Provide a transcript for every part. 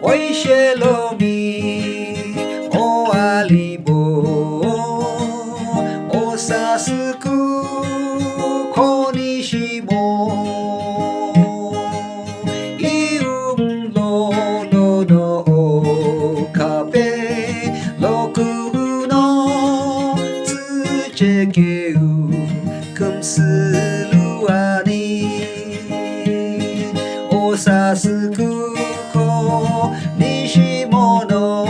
Oi Shelomi, o Alibo, o Sasuku, Konishimo, Ium Lolo no Okabe, Roku no Tsujekeu, Kumsuru ani, o Sasuku,西物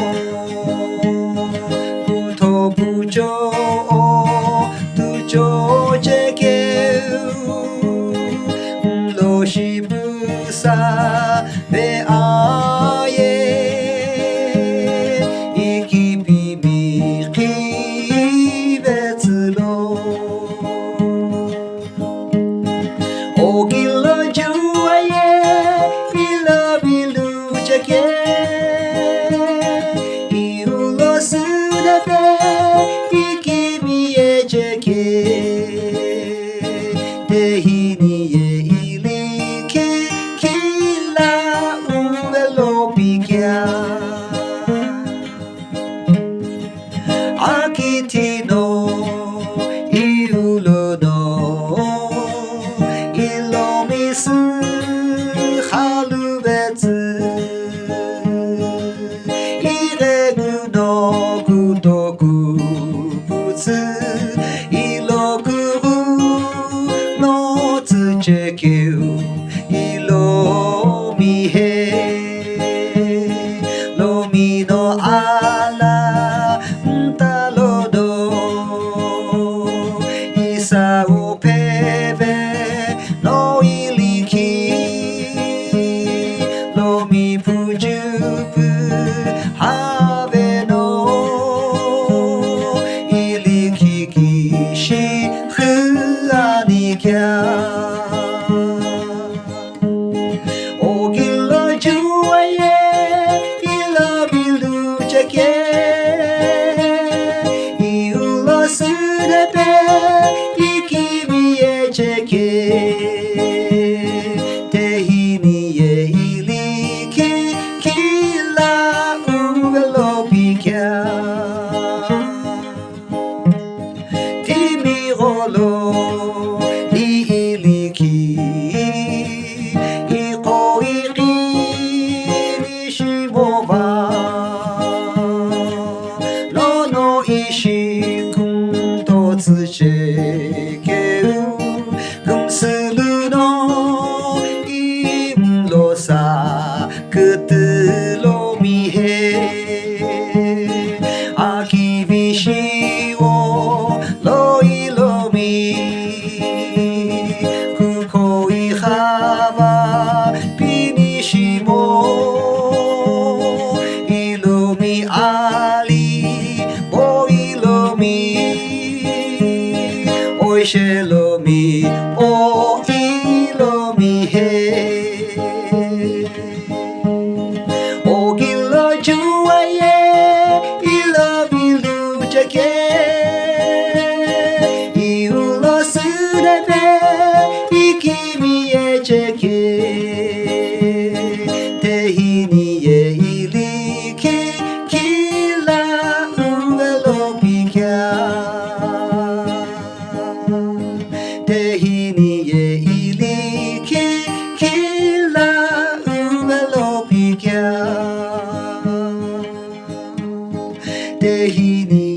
不头不久不久结局罗西不萨被爱生きびみき別路おぎろじゅわえいろびるじゃけ秋の色の色みす春別入れぐの孤独物色くのつちきゅ色みへろみのあらたろどいさおぺべのいりきろみぷじゅぷはべのいりききしふあにきゃおぎろじゅわえいろびるじゃけKetelo mihe akibishi wo loi lomi kukoi haba pinishimo ilomi ali bo ilomi oi shelomi o ilomi he Tehini